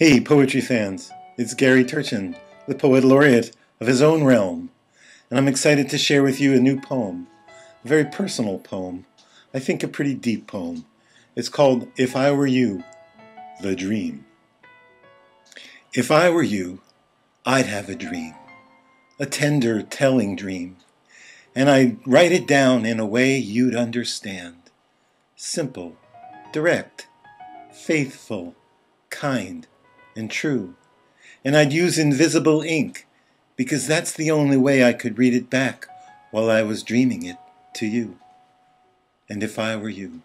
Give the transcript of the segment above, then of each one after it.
Hey, poetry fans, it's Gary Turchin, the poet laureate of his own realm, and I'm excited to share with you a new poem, a very personal poem, I think a pretty deep poem. It's called If I Were You, The Dream. If I were you, I'd have a dream, a tender, telling dream, and I'd write it down in a way you'd understand. Simple, direct, faithful, kind, and true. And I'd use invisible ink, because that's the only way I could read it back while I was dreaming it to you. And if I were you.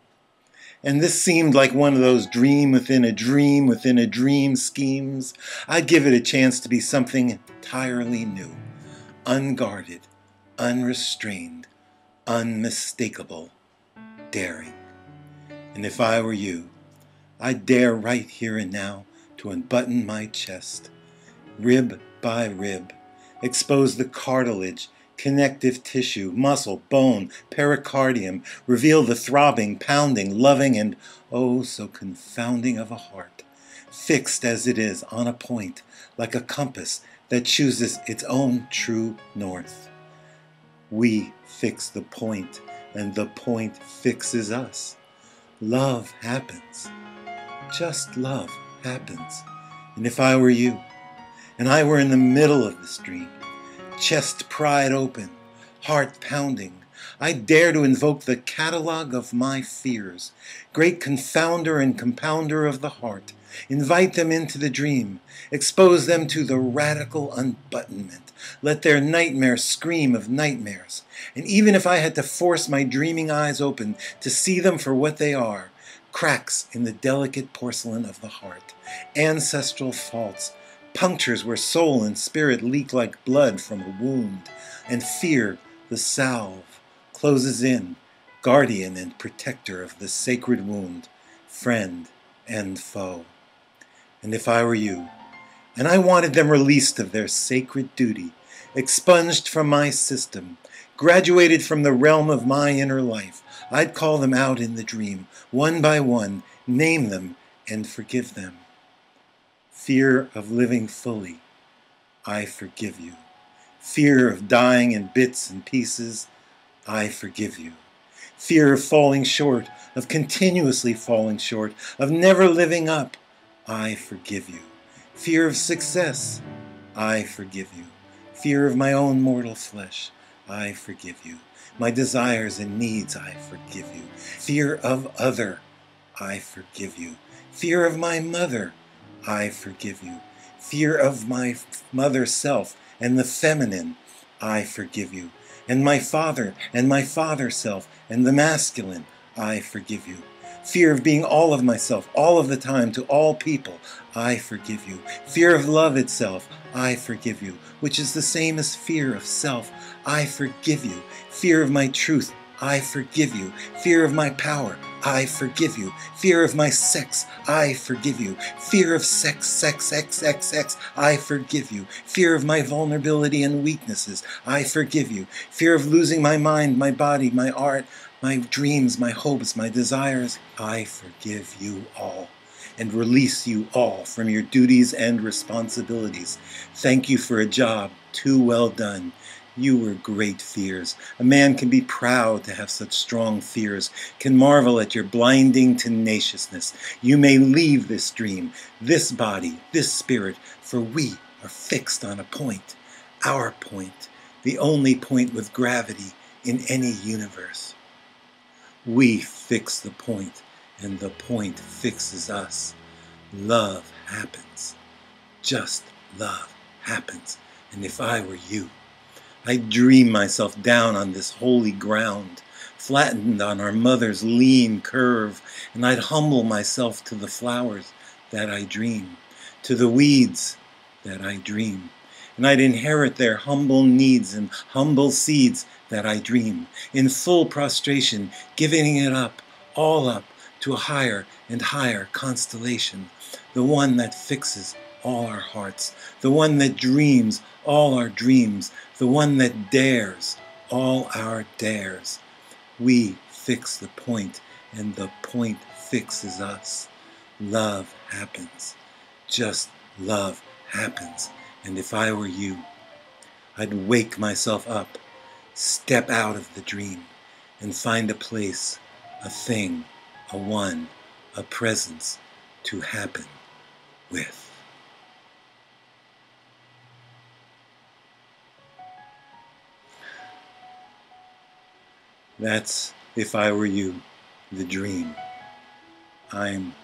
And this seemed like one of those dream within a dream schemes. I'd give it a chance to be something entirely new, unguarded, unrestrained, unmistakable, daring. And if I were you, I'd dare right here and now to unbutton my chest, rib by rib, expose the cartilage, connective tissue, muscle, bone, pericardium, reveal the throbbing, pounding, loving, and oh so confounding of a heart, fixed as it is on a point, like a compass that chooses its own true north. We fix the point, and the point fixes us. Love happens. Just love happens. And if I were you, and I were in the middle of this dream, chest pried open, heart pounding, I dare to invoke the catalog of my fears, great confounder and compounder of the heart, invite them into the dream, expose them to the radical unbuttonment, let their nightmare scream of nightmares, and even if I had to force my dreaming eyes open to see them for what they are, cracks in the delicate porcelain of the heart, ancestral faults, punctures where soul and spirit leak like blood from a wound, and fear, the salve, closes in, guardian and protector of the sacred wound, friend and foe. And if I were you, and I wanted them released of their sacred duty, expunged from my system, graduated from the realm of my inner life, I'd call them out in the dream, one by one, name them and forgive them. Fear of living fully, I forgive you. Fear of dying in bits and pieces, I forgive you. Fear of falling short, of continuously falling short, of never living up, I forgive you. Fear of success, I forgive you. Fear of my own mortal flesh, I forgive you. My desires and needs, I forgive you. Fear of other, I forgive you. Fear of my mother, I forgive you. Fear of my mother self and the feminine, I forgive you. And my father and my father self and the masculine, I forgive you. Fear of being all of myself, all of the time, to all people, I forgive you. Fear of love itself, I forgive you, which is the same as fear of self, I forgive you. Fear of my truth, I forgive you. Fear of my power, I forgive you. Fear of my sex, I forgive you. Fear of sex, I forgive you. Fear of my vulnerability and weaknesses, I forgive you. Fear of losing my mind, my body, my art, my dreams, my hopes, my desires, I forgive you all and release you all from your duties and responsibilities. Thank you for a job too well done. You were great fears. A man can be proud to have such strong fears, can marvel at your blinding tenaciousness. You may leave this dream, this body, this spirit, for we are fixed on a point, our point, the only point with gravity in any universe. We fix the point, and the point fixes us. Love happens. Just love happens. And if I were you, I'd dream myself down on this holy ground, flattened on our mother's lean curve, and I'd humble myself to the flowers that I dream, to the weeds that I dream, and I'd inherit their humble needs and humble seeds that I dream, in full prostration, giving it up, all up, to a higher and higher constellation, the one that fixes all our hearts, the one that dreams all our dreams, the one that dares all our dares. We fix the point, and the point fixes us. Love happens. Just love happens, and if I were you, I'd wake myself up, step out of the dream, and find a place, a thing, a one, a presence to happen with. That's If I Were You, the dream. I'm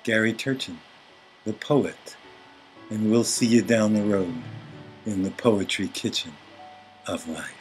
Gary Turchin, the poet, and we'll see you down the road in the poetry kitchen of life.